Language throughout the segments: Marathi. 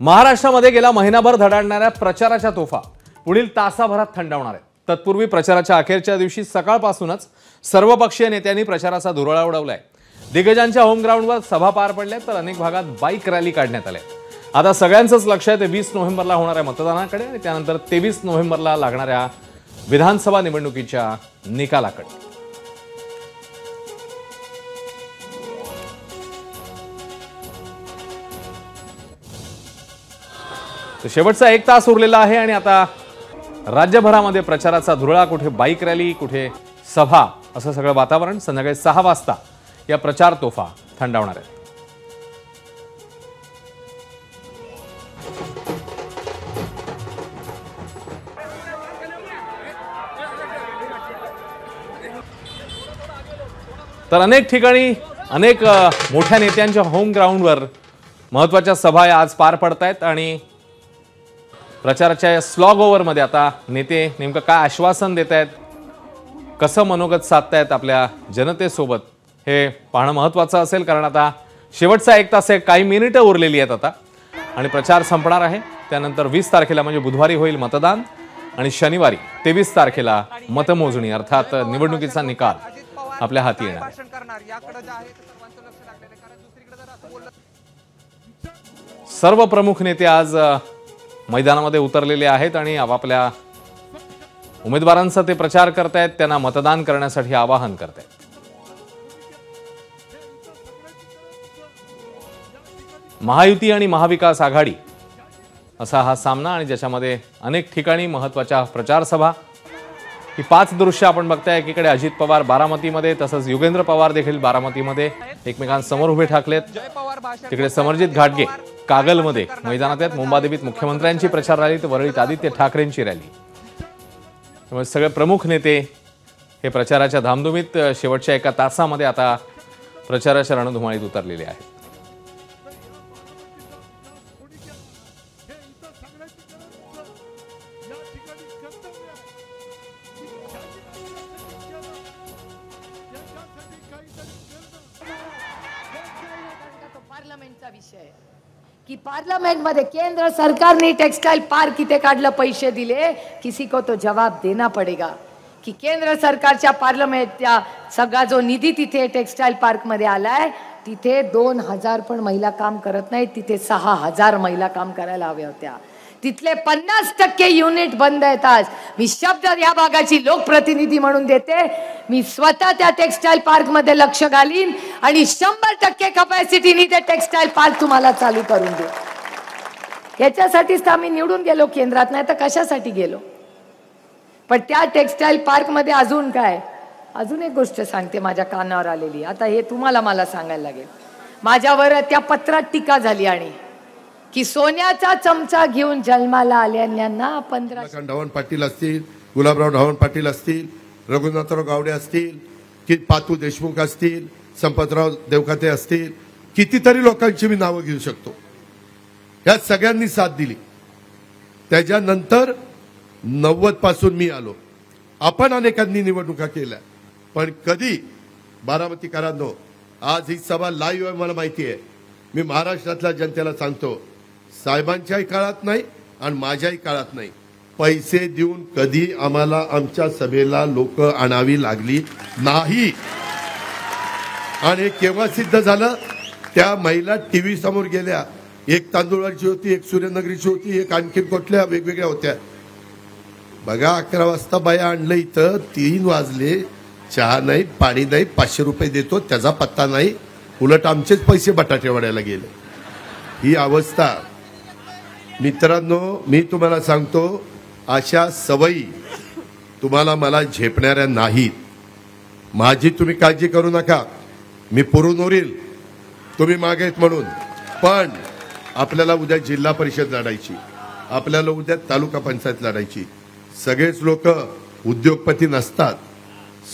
महाराष्ट्रामध्ये गेला महिनाभर धडाडणाऱ्या प्रचाराच्या तोफा पुढील तासाभरात थंडावणार आहेत। तत्पूर्वी प्रचाराच्या अखेरच्या दिवशी सकाळपासूनच सर्वपक्षीय नेत्यांनी प्रचाराचा धुरळा उडवलाय। दिग्गजांच्या होम ग्राउंडवर सभा पार पडल्या तर अनेक भागात बाईक रॅली काढण्यात आल्या। आता सगळ्यांचंच लक्ष आहे ते 20 नोव्हेंबरला होणाऱ्या मतदानाकडे आणि त्यानंतर 23 नोव्हेंबरला लागणाऱ्या विधानसभा निवडणुकीच्या निकालाकडे। शेवटचा 1 तास उरलेला आहे आणि आता राज्यभरामध्ये प्रचाराचा धुरळा, कुठे बाईक रॅली, कुठे सभा, असं सगळं वातावरण। संध्याकाळी 6 वाजता या प्रचार तोफा थंडावणार आहेत। तर अनेक ठिकाणी अनेक मोठ्या नेत्यांच्या होम ग्राउंडवर महत्त्वाच्या सभा आज पार पडतायत आणि प्रचाराच्या या स्लॉग ओव्हरमध्ये आता नेते नेमकं काय आश्वासन देत आहेत, कसं मनोगत साधतायत आपल्या जनतेसोबत, हे पाहणं महत्त्वाचं असेल। कारण आता शेवटचा 1 तास आहे, काही मिनिटं उरलेली आहेत आता आणि प्रचार संपणार आहे। त्यानंतर 20 तारखेला म्हणजे बुधवारी होईल मतदान आणि शनिवारी 23 तारखेला मतमोजणी अर्थात निवडणुकीचा निकाल आपल्या हाती येणार आहे। सर्व प्रमुख नेते आज मैदानामध्ये उतरलेले आहेत आणि आपापल्या उमेदवारांचा ते प्रचार करतायत, त्यांना मतदान करण्यासाठी आवाहन करतायत। महायुती आणि महाविकास आघाडी असा हा सामना आणि ज्याच्यामध्ये अनेक ठिकाणी महत्त्वाच्या प्रचार सभा। ही 5 दृश्य आपण बघताय। एकीकडे अजित पवार बारामतीमध्ये, तसंच युगेंद्र पवार देखील बारामतीमध्ये एकमेकांसमोर उभे ठाकलेत। तिकडे समरजित घाटगे कागलमध्ये मैदानात आहेत। मुंबादेवीत मुख्यमंत्र्यांची प्रचार रॅली तर वरळीत आदित्य ठाकरेंची रॅली। त्यामुळे सगळे प्रमुख नेते हे प्रचाराच्या धामधुमीत शेवटच्या 1 तासामध्ये आता प्रचाराच्या रणधुमाळीत उतरलेले आहेत। पार्लमेंटचा विषय कि पार्लमेंट मध्ये केंद्र सरकारने टेक्सटाइल पार्क इथे काढलं, पैसे दिले, किसी को तो जवाब देना पडेगा कि केंद्र सरकारच्या पार्लमेंटचा सगळा जो निधी तिथे टेक्सटाइल पार्क मध्ये आलाय तिथे 2000 पण महिला काम करत नाहीत, तिथे 6000 महिला काम करायला हव्या होत्या। तिथले 50% युनिट बंद आहेत। आज मी शब्द या भागाची लोकप्रतिनिधी म्हणून देते, मी स्वतः त्या टेक्सटाइल पार्क मध्ये लक्ष घालीन आणि 100% कॅपॅसिटीने ते टेक्सटाइल पार्क तुम्हाला चालू करून देऊ। याच्यासाठीच तर आम्ही निवडून गेलो केंद्रात, नाही तर कशासाठी गेलो। पण त्या टेक्सटाइल पार्क मध्ये अजून काय, अजून एक गोष्ट सांगते माझ्या कानावर आलेली, आता हे तुम्हाला मला सांगायला लागेल। माझ्यावर त्या पत्रात टीका झाली आणि की सोन्याचा चमचा घेऊन जन्माला आल्यांना 15 ढवण पाटील असतील, गुलाबराव ढवण पाटील असतील, रघुनाथराव गावडे असतील, की पातू देशमुख असतील, संपतराव देवखाते असतील, कितीतरी लोकांची मी नावं घेऊ शकतो। या सगळ्यांनी साथ दिली। त्याच्यानंतर 90 पासून मी आलो, आपण अनेकांनी निवडणुका केल्या, पण कधी बारामतीकरांनो आज ही सभा लाईव्ह आहे, मला माहिती आहे। मी महाराष्ट्रातल्या जनतेला सांगतो, साहेबांच्याही काळात नाही आणि माझ्याही काळात नाही, पैसे देऊन कधी आम्हाला आमच्या सभेला लोक आणावी लागली नाही। आणि केव्हा सिद्ध झालं, त्या महिला टीव्ही समोर गेल्या, एक तांदुळाची होती, एक सूर्यनगरीची होती, एक आणखीन कुठल्या वेगवेगळ्या होत्या। बघा 11 वाजता बाया आणलं इथं, 3 वाजले, चहा नाही, पाणी नाही, 500 रुपये देतो त्याचा पत्ता नाही, उलट आमचेच पैसे बटाटे वड्याला गेले। ही अवस्था मित्रांनो, मी तुम्हाला सांगतो, अशा सवयी तुम्हाला मला झेपणाऱ्या नाहीत। माझी तुम्ही काळजी करू नका, मी पुरून उरेल, तुम्ही मागेत म्हणून। पण आपल्याला उद्या जिल्हा परिषद लढायची, आपल्याला उद्या तालुका पंचायत लढायची। सगळेच लोक उद्योगपती नसतात,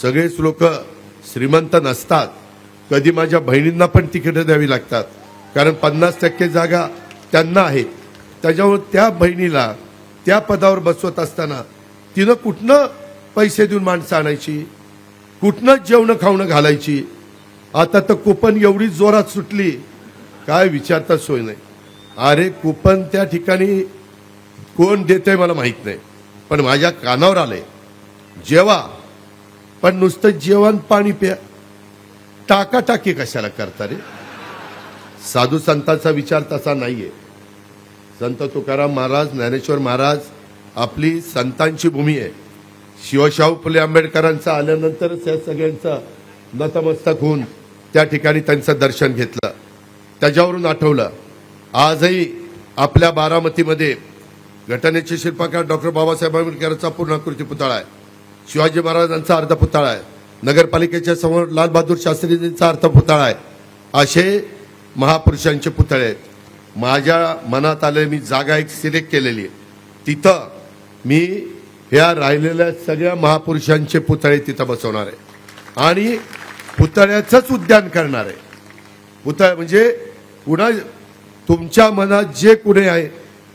सगळेच लोक श्रीमंत नसतात। कधी माझ्या बहिणींना पण तिकीट द्यावी लागतात, कारण 50% जागा त्यांना आहेत। त्याच्यामुळे त्या बहिणीला त्या पदावर बसवत असताना तिनं कुठनं पैसे देऊन माणसं आणायची, कुठनं जेवण खावणं घालायची। आता तर कुपन एवढी जोरात सुटली, काय विचारता सोय नाही। अरे कुपन त्या ठिकाणी कोण देतंय मला माहित नाही, पण माझ्या कानावर आलंय जेवा, पण नुसतं जेवण पाणी प्या, टाकाटाकी कशाला करता रे? साधू संतांचा विचार तसा नाहीये. संत तुकाराम महाराज, ज्ञानेश्वर महाराज आपली संतांची भूमी आहे. शिवशाहू फुले आंबेडकरांचा आल्यानंतरच या सगळ्यांचा नतमस्तक होऊन त्या ठिकाणी त्यांचं दर्शन घेतलं. त्याच्यावरून आठवलं आजही आपल्या बारामतीमध्ये घटनेचे शिल्पकार डॉक्टर बाबासाहेब आंबेडकरांचा पूर्णाकृती पुतळा आहे, शिवाजी महाराजांचा अर्ध पुतळा आहे, नगरपालिकेच्या समोर लालबहादूर शास्त्रीजींचा अर्ध पुतळा आहे. असे महापुरुषांचे पुतळे आहेत. माझ्या मनात आले, मी जागा एक सिलेक्ट केलेली आहे, तिथं मी ह्या राहिलेल्या सगळ्या महापुरुषांचे पुतळे तिथं बसवणार आहे आणि पुतळ्याचंच उद्यान करणार आहे. पुतळे म्हणजे कुणा तुमच्या मनात जे कुणी आहे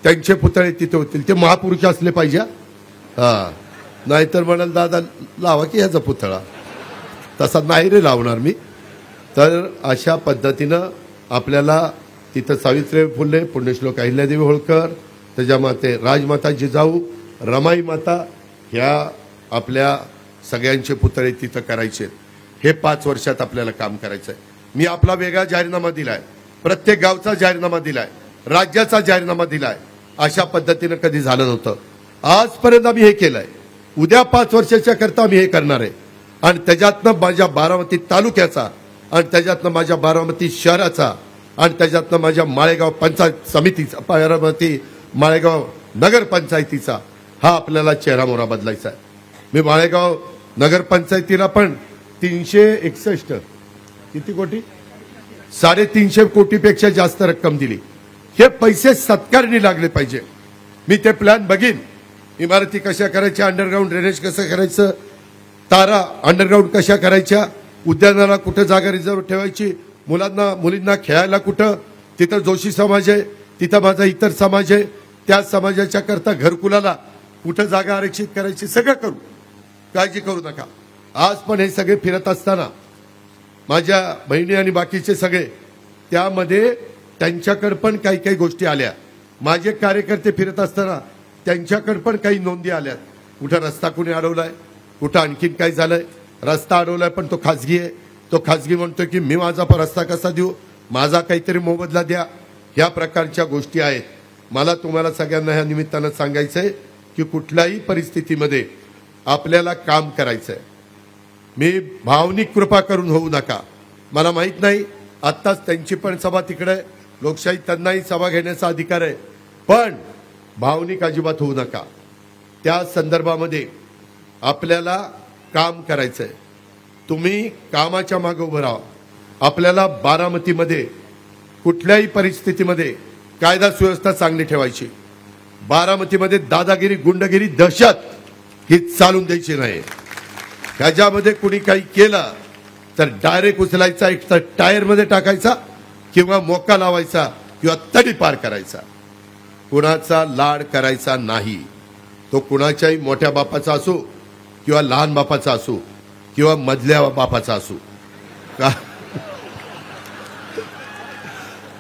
त्यांचे पुतळे तिथे होतील, ते महापुरुष असले पाहिजे. हा, नाहीतर म्हणाल दादा लावा की ह्याचा पुतळा, तसा नाही रे लावणार मी. तर अशा पद्धतीनं आपल्याला तिथं सावित्रीबाई फुले, पुण्यश्लोक अहिल्यादेवी होळकर, त्याच्या माते राजमाता जिजाऊ, रमाई माता, ह्या आपल्या सगळ्यांचे पुतळे तिथं करायचे. हे 5 वर्षात आपल्याला काम करायचं आहे. मी आपला वेगळा जाहीरनामा दिलाय, प्रत्येक गावचा जाहीरनामा दिलाय, राज्याचा जाहीरनामा दिलाय. अशा पद्धतीनं कधी झालं नव्हतं. आजपर्यंत आम्ही हे केलंय, उद्या 5 वर्षाच्या करता आम्ही हे करणार आहे. आणि त्याच्यातनं माझ्या बारामती तालुक्याचा, आणि त्याच्यातनं माझ्या बारामती शहराचा, आणि त्याच्यातनं माझ्या माळेगाव पंचायत समितीचा, बारामती माळेगाव नगरपंचायतीचा हा आपल्याला चेहरामोहरा बदलायचा आहे. मी माळेगाव नगरपंचायतीला पण 361 किती कोटी, 350 कोटीपेक्षा जास्त रक्कम दिली. हे पैसे सत्कारणी लागले पाहिजे. मी ते प्लॅन बघीन, इमारती कशा करायच्या, अंडरग्राऊंड ड्रेनेज कसं करायचं, तारा अंडरग्राऊंड कशा करायच्या, उद्यानाला कुठं जागा रिझर्व ठेवायची, मुलींना खेळायला कुठं, तिथं जोशी समाज आहे, तिथं माझा इतर समाज आहे, त्या समाजाच्या करता घरकुलाला कुठं जागा आरक्षित करायची, सगळं करू, काळजी करू नका. आज पण हे सगळे फिरत असताना माझ्या बहिणी आणि बाकीचे सगळे, त्यामध्ये त्यांच्याकडे पण काही काही गोष्टी आल्या. माझे कार्यकर्ते फिरत असताना त्यांच्याकडे पण काही नोंदी आल्यात. कुठं रस्ता कुणी अडवलाय, कुठं आणखीन काय झालंय, रस्ता अडवलाय पण तो खाजगी आहे. तो खाजगी म्हणतोय की मी माझा रस्ता कसा देऊ, माझा काहीतरी मोबदला द्या. ह्या प्रकारच्या गोष्टी आहेत. मला तुम्हाला सगळ्यांना ह्या निमित्तानं सांगायचंय की कुठल्याही परिस्थितीमध्ये आपल्याला काम करायचंय. मी भावनिक कृपा करून होऊ नका. मला माहित नाही, आत्ताच त्यांची पण सभा तिकडे, लोकशाही त्यांनाही सभा घेण्याचा अधिकार आहे, पण भावनिक अजिबात होऊ नका. त्या संदर्भामध्ये आपल्याला काम करायचंय. तुम्ही कामाच्या मागे उभं राहा. आपल्याला बारामतीमध्ये कुठल्याही परिस्थितीमध्ये कायदा सुव्यवस्था चांगली ठेवायची. बारामतीमध्ये दादागिरी, गुंडगिरी, दहशत ही चालून द्यायची नाही. त्याच्यामध्ये कुणी काही केलं तर डायरेक्ट उचलायचा, एक तर टायरमध्ये टाकायचा किंवा मोका लावायचा किंवा तडी पार करायचा. कुणाचा लाड करायचा नाही. तो कुणाच्याही मोठ्या बापाचा असो किंवा लहान बापाचा असो किंवा मधल्या बापाचा असो का.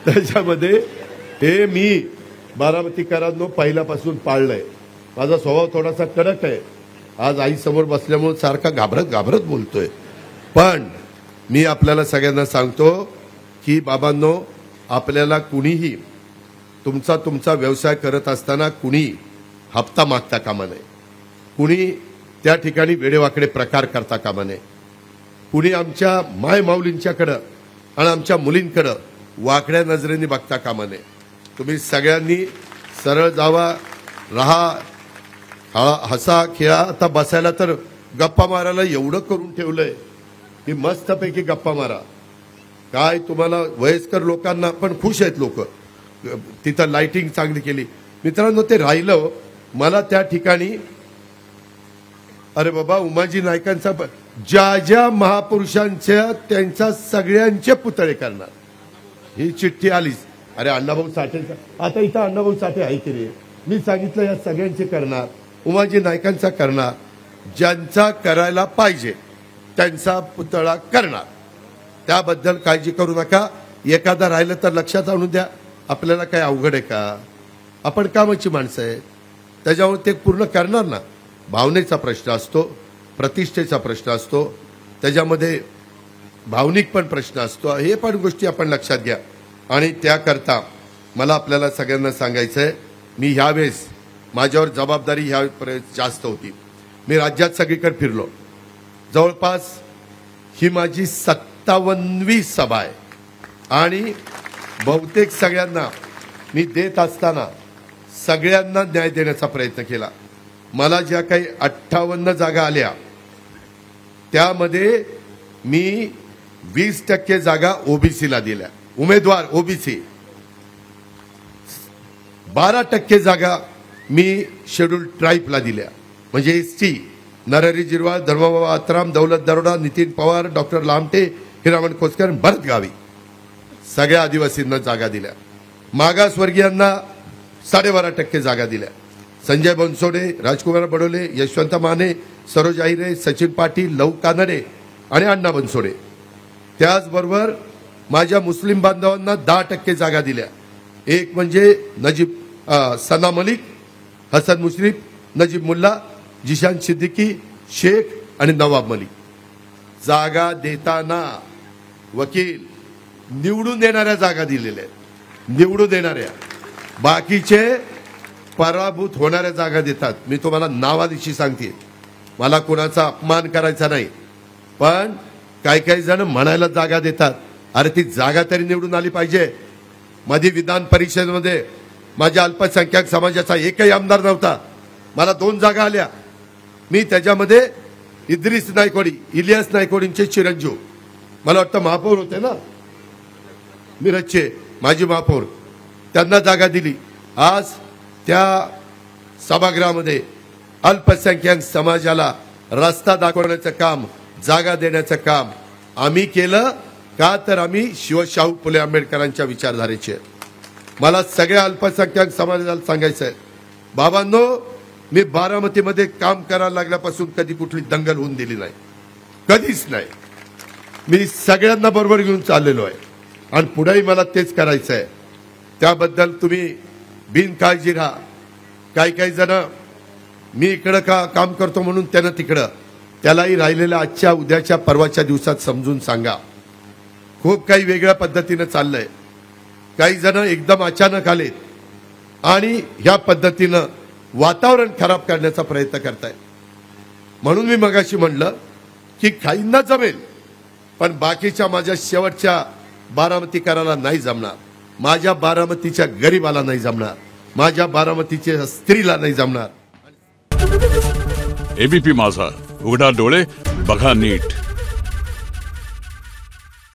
त्याच्यामध्ये हे मी बारामतीकरांनो पहिल्यापासून पाळलंय. माझा स्वभाव थोडासा कडक आहे. आज आई समोर बसल्यामुळे सारखा घाबरत घाबरत बोलतोय, पण मी आपल्याला सगळ्यांना सांगतो की बाबांनो, आपल्याला कुणीही तुमचा व्यवसाय करत असताना कुणी हप्ता मागता कामा नये, कुणी त्या ठिकाणी वेडेवाकडे प्रकार करता कामा नये, कुणी आमच्या माय माऊलींच्याकडं आणि आमच्या मुलींकडं वाकड्या नजरेने बघता कामा नये. तुम्ही सगळ्यांनी सरळ जावा, राहा, हसा, खेळा. आता बसायला तर गप्पा मारायला एवढं करून ठेवलंय की मस्तपैकी गप्पा मारा. काय तुम्हाला वयस्कर लोकांना पण खुश आहेत लोक. तिथं लाइटिंग चांगली केली. मित्रांनो, ते राहिलं मला त्या ठिकाणी, अरे बाबा, उमाजी नायकांचा ज्या ज्या महापुरुषांच्या त्यांच्या सगळ्यांचे पुतळे करणार ही चिठ्ठी आलीच. अरे अण्णाभाऊ साठेचा, आता इथं अण्णाभाऊ साठे आहे की रे, मी सांगितलं या सगळ्यांचे करणार, उमाजी नायकांचा करणार, ज्यांचा करायला पाहिजे त्यांचा पुतळा करणार. त्याबद्दल काळजी करू नका. एखादा राहिलं तर लक्षात आणून द्या. आपल्याला काय अवघड आहे का? आपण कामाची माणसं आहे, त्याच्यावर ते पूर्ण करणार ना. भावनेचा प्रश्न असतो, प्रतिष्ठेचा प्रश्न असतो, त्याच्यामध्ये भावनिक पण प्रश्न असतो. हे पण गोष्टी आपण लक्षात घ्या. आणि त्याकरता मला आपल्याला सगळ्यांना सांगायचं आहे, मी ह्यावेळेस माझ्यावर जबाबदारी ह्यावेळेस जास्त होती. मी राज्यात सगळीकडे फिरलो. जवळपास ही माझी 57वी सभा आहे आणि बहुतेक सगळ्यांना मी देत असताना सगळ्यांना न्याय देण्याचा प्रयत्न केला. मला ज्या काही 58 जागा आल्या त्यामध्ये मी 20% जागा ओबीसीला दिल्या, उमेदवार ओबीसी. 12% जागा मी शेड्यूल्ड ट्राईबला दिल्या, म्हणजे एसटी. नरहरी झिरवाळ, धर्मबाबा आत्राम, दौलत दरोडा, नितीन पवार, डॉक्टर लामटे, हिरामण खोसकर, भरत गावी सगळ्या आदिवासींना जागा दिल्या. मागासवर्गीयांना 12.5% जागा दिल्या. संजय बनसोडे, राजकुमार बडोले, यशवंत माने, सरोज आहिरे, सचिन पाटील, लव कानडे आणि अण्णा बनसोडे. त्याचबरोबर माझ्या मुस्लिम बांधवांना 10% जागा दिल्या. एक म्हणजे सना मलिक, हसन मुश्रीफ, नजीब मुल्ला, जिशान सिद्दीकी, शेख आणि नवाब मलिक. जागा देताना वकील निवडून देणाऱ्या जागा दिलेल्या आहेत, निवडून देणाऱ्या. बाकीचे पराभूत होणाऱ्या जागा देतात. मी तुम्हाला नावादिशी सांगते, मला कोणाचा अपमान करायचा नाही, पण काही जण म्हणायला जागा देतात. अरे ती जागा तरी निवडून आली पाहिजे. मध्ये विधान परिषदेमध्ये माझ्या अल्पसंख्याक समाजाचा एकही आमदार नव्हता. मला 2 जागा आल्या. मी त्याच्यामध्ये इद्रिस नायकवडी, इलियास नायकवडींचे चिरंजीव, मला वाटतं महापौर होते ना मिरजचे, माजी महापौर, त्यांना जागा दिली. आज त्या सभागृहामध्ये अल्पसंख्याक समाजाला रस्ता दाखवण्याचं काम, जागा देण्याचं काम आम्ही केलं. का तर आम्ही शाहू फुले आंबेडकरांच्या विचारधारेचे. मला सगळ्या अल्पसंख्याक समाजाला सांगायचं आहे, बाबांनो, मी बारामतीमध्ये काम करायला लागल्यापासून कधी कुठली दंगल होऊन दिली नाही, कधीच नाही. मी सगळ्यांना बरोबर घेऊन चाललेलो आहे आणि पुढेही मला तेच करायचं आहे. त्याबद्दल तुम्ही बिनकाळजी राहा. काही जण मी इकडं काम करतो म्हणून त्यानं तिकडं, त्यालाही राहिलेल्या आजच्या, उद्याच्या, परवाच्या दिवसात समजून सांगा. खूप काही वेगळ्या पद्धतीनं चाललंय. काही जण एकदम अचानक आलेत आणि ह्या पद्धतीनं वातावरण खराब करण्याचा प्रयत्न करतायत. म्हणून मी मगाशी म्हणलं की काहींना जमेल, पण बाकीच्या माझ्या शेवटच्या बारामतीकराला नाही जमणार, माझ्या बारामतीच्या गरीबाला नाही जमणार, माझ्या बारामतीच्या स्त्रीला नाही जमणार. एबीपी माझा, उघडा डोळे बघा नीट.